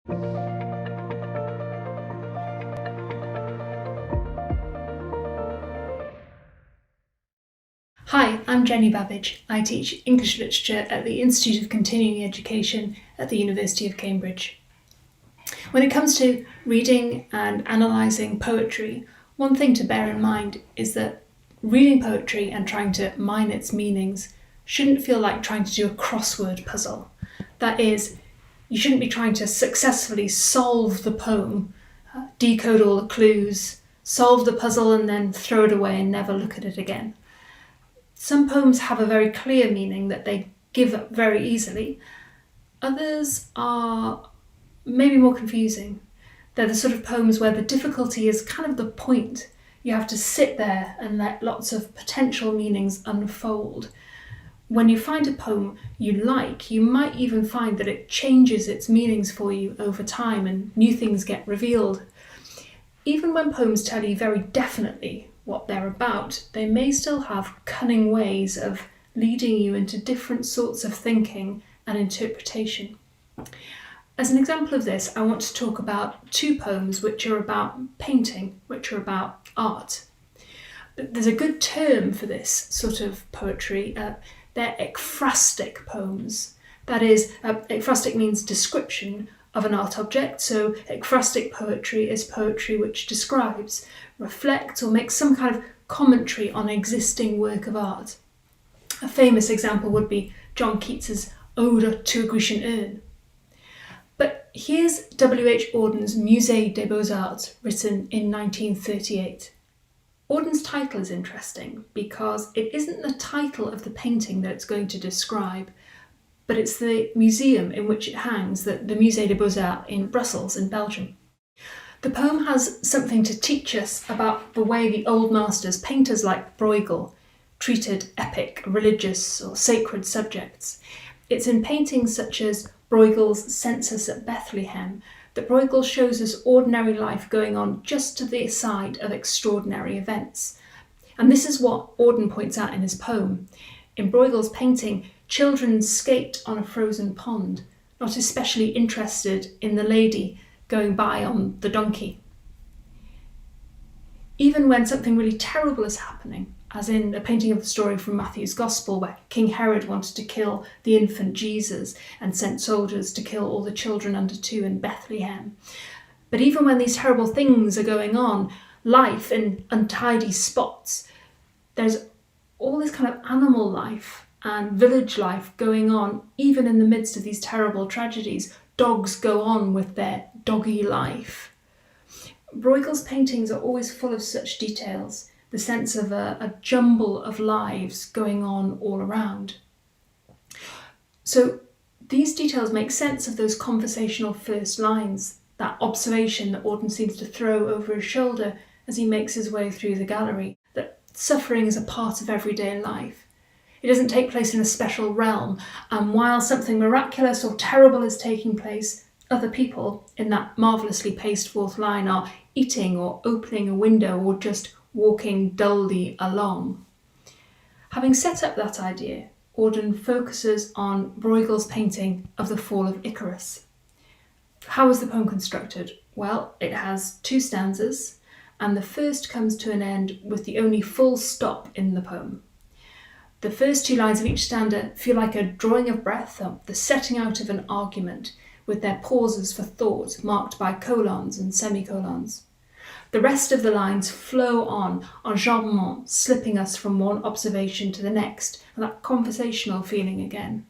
Hi, I'm Jenny Bavidge. I teach English literature at the Institute of Continuing Education at the University of Cambridge. When it comes to reading and analysing poetry, one thing to bear in mind is that reading poetry and trying to mine its meanings shouldn't feel like trying to do a crossword puzzle. That is, you shouldn't be trying to successfully solve the poem, decode all the clues, solve the puzzle and then throw it away and never look at it again. Some poems have a very clear meaning that they give up very easily. Others are maybe more confusing. They're the sort of poems where the difficulty is kind of the point. You have to sit there and let lots of potential meanings unfold. When you find a poem you like, you might even find that it changes its meanings for you over time and new things get revealed. Even when poems tell you very definitely what they're about, they may still have cunning ways of leading you into different sorts of thinking and interpretation. As an example of this, I want to talk about two poems which are about painting, which are about art. There's a good term for this sort of poetry. They're ekphrastic poems. That is, ekphrastic means description of an art object, so ekphrastic poetry is poetry which describes, reflects, or makes some kind of commentary on existing work of art. A famous example would be John Keats's Ode to a Grecian Urn. But here's W.H. Auden's Musée des Beaux-Arts, written in 1938. Auden's title is interesting because it isn't the title of the painting that it's going to describe, but it's the museum in which it hangs, the Musée des Beaux-Arts in Brussels in Belgium. The poem has something to teach us about the way the old masters, painters like Bruegel, treated epic, religious or sacred subjects. It's in paintings such as Bruegel's Census at Bethlehem that Bruegel shows us ordinary life going on just to the side of extraordinary events. And this is what Auden points out in his poem. In Bruegel's painting, children skate on a frozen pond, not especially interested in the lady going by on the donkey. Even when something really terrible is happening, as in a painting of the story from Matthew's Gospel where King Herod wanted to kill the infant Jesus and sent soldiers to kill all the children under 2 in Bethlehem. But even when these terrible things are going on, life in untidy spots, there's all this kind of animal life and village life going on, even in the midst of these terrible tragedies. Dogs go on with their doggy life. Bruegel's paintings are always full of such details, the sense of a jumble of lives going on all around. So these details make sense of those conversational first lines, that observation that Auden seems to throw over his shoulder as he makes his way through the gallery, that suffering is a part of everyday life. It doesn't take place in a special realm, and while something miraculous or terrible is taking place, other people in that marvellously paced fourth line are eating or opening a window or just walking dully along. Having set up that idea, Auden focuses on Bruegel's painting of the Fall of Icarus. How is the poem constructed? Well, it has 2 stanzas, and the first comes to an end with the only full stop in the poem. The first 2 lines of each stanza feel like a drawing of breath, the setting out of an argument, with their pauses for thought marked by colons and semicolons. The rest of the lines flow on, enjambment, slipping us from one observation to the next, and that conversational feeling again.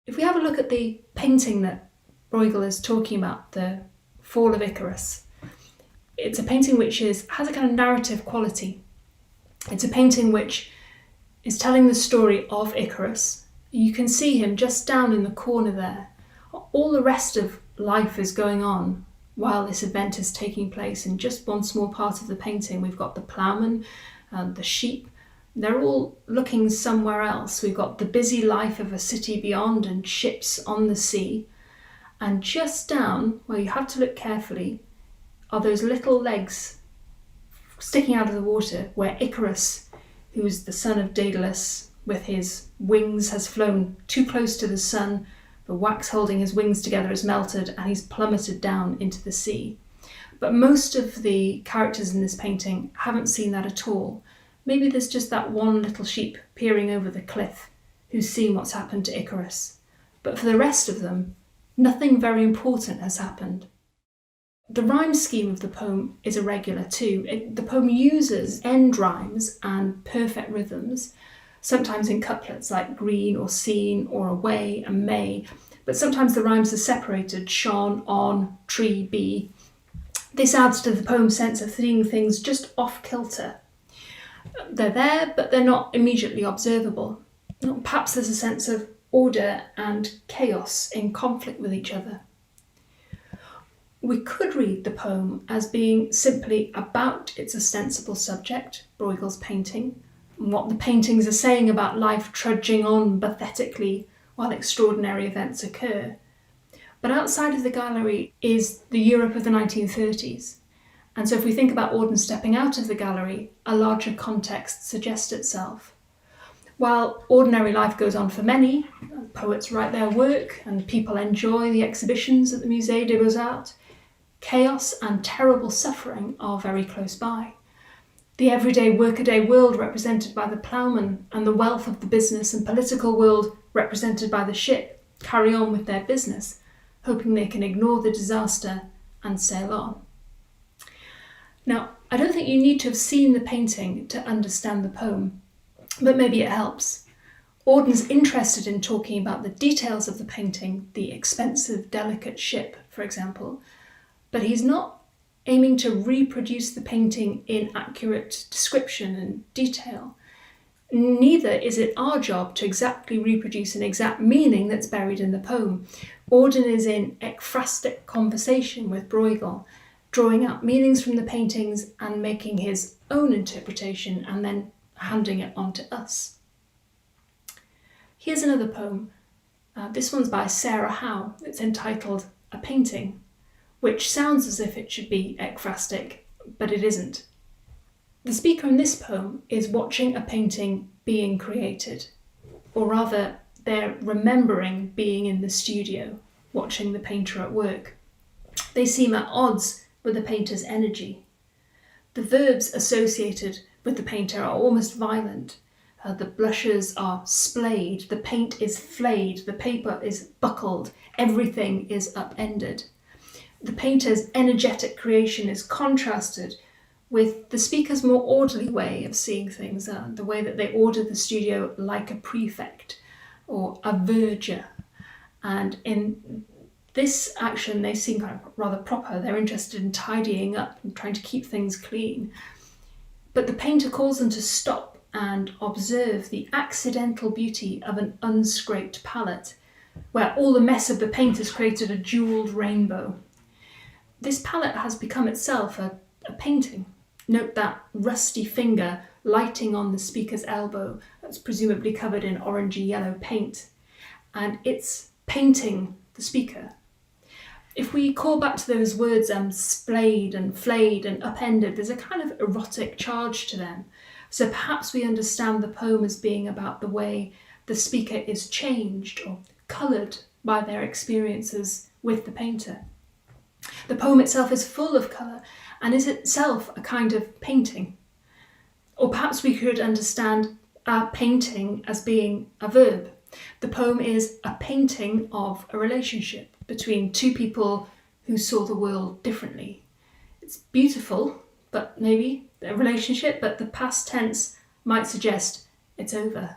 If we have a look at the painting that Bruegel is talking about, the Fall of Icarus, it's a painting which has a kind of narrative quality. It's a painting which is telling the story of Icarus. You can see him just down in the corner there. All the rest of life is going on while this event is taking place. In just one small part of the painting, we've got the ploughman and the sheep. They're all looking somewhere else. We've got the busy life of a city beyond and ships on the sea. And just down, where you have to look carefully, are those little legs sticking out of the water where Icarus, who is the son of Daedalus, with his wings has flown too close to the sun The wax holding his wings together has melted and he's plummeted down into the sea. But most of the characters in this painting haven't seen that at all. Maybe there's just that one little sheep peering over the cliff who's seen what's happened to Icarus. But for the rest of them, nothing very important has happened. The rhyme scheme of the poem is irregular too. The poem uses end rhymes and perfect rhythms, sometimes in couplets like green or seen or away and may, but sometimes the rhymes are separated, shone, on, tree, be. This adds to the poem's sense of seeing things just off kilter. They're there, but they're not immediately observable. Perhaps there's a sense of order and chaos in conflict with each other. We could read the poem as being simply about its ostensible subject, Bruegel's painting, and what the paintings are saying about life trudging on pathetically while extraordinary events occur. But outside of the gallery is the Europe of the 1930s. And so if we think about Auden stepping out of the gallery, a larger context suggests itself. While ordinary life goes on for many, poets write their work and people enjoy the exhibitions at the Musée des Beaux-Arts, chaos and terrible suffering are very close by. The everyday workaday world represented by the ploughman and the wealth of the business and political world represented by the ship carry on with their business, hoping they can ignore the disaster and sail on. Now, I don't think you need to have seen the painting to understand the poem, but maybe it helps. Auden's interested in talking about the details of the painting, the expensive, delicate ship, for example, but he's not aiming to reproduce the painting in accurate description and detail. Neither is it our job to exactly reproduce an exact meaning that's buried in the poem. Auden is in ekphrastic conversation with Bruegel, drawing out meanings from the paintings and making his own interpretation and then handing it on to us. Here's another poem. This one's by Sarah Howe. It's entitled A Painting, which sounds as if it should be ekphrastic, but it isn't. The speaker in this poem is watching a painting being created, or rather, they're remembering being in the studio, watching the painter at work. They seem at odds with the painter's energy. The verbs associated with the painter are almost violent. The blushes are splayed, the paint is flayed, the paper is buckled, everything is upended. The painter's energetic creation is contrasted with the speaker's more orderly way of seeing things, the way that they order the studio like a prefect or a verger. And in this action, they seem kind of rather proper. They're interested in tidying up and trying to keep things clean. But the painter calls them to stop and observe the accidental beauty of an unscraped palette, where all the mess of the paint has created a jewelled rainbow. This palette has become itself a painting. Note that rusty finger lighting on the speaker's elbow that's presumably covered in orangey yellow paint, and it's painting the speaker. If we call back to those words splayed and flayed and upended, there's a kind of erotic charge to them. So perhaps we understand the poem as being about the way the speaker is changed or coloured by their experiences with the painter. The poem itself is full of colour and is itself a kind of painting. Or perhaps we could understand a painting as being a verb. The poem is a painting of a relationship between two people who saw the world differently. It's beautiful, but maybe a relationship, but the past tense might suggest it's over.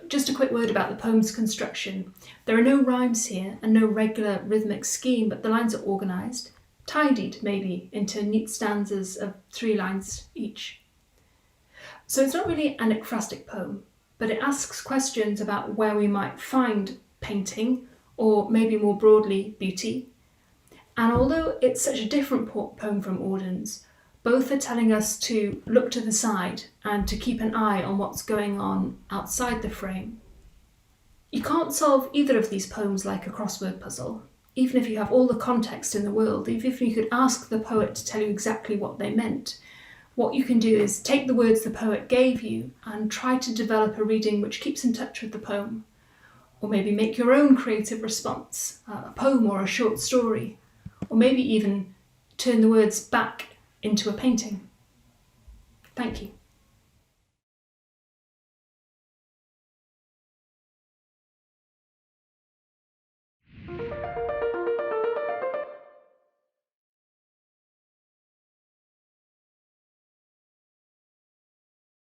Just a quick word about the poem's construction. There are no rhymes here and no regular rhythmic scheme, but the lines are organised, tidied maybe into neat stanzas of 3 lines each. So it's not really an ekphrastic poem, but it asks questions about where we might find painting, or maybe more broadly, beauty. And although it's such a different poem from Auden's, both are telling us to look to the side and to keep an eye on what's going on outside the frame. You can't solve either of these poems like a crossword puzzle, even if you have all the context in the world, even if you could ask the poet to tell you exactly what they meant. What you can do is take the words the poet gave you and try to develop a reading which keeps in touch with the poem, or maybe make your own creative response, a poem or a short story, or maybe even turn the words back into a painting. Thank you.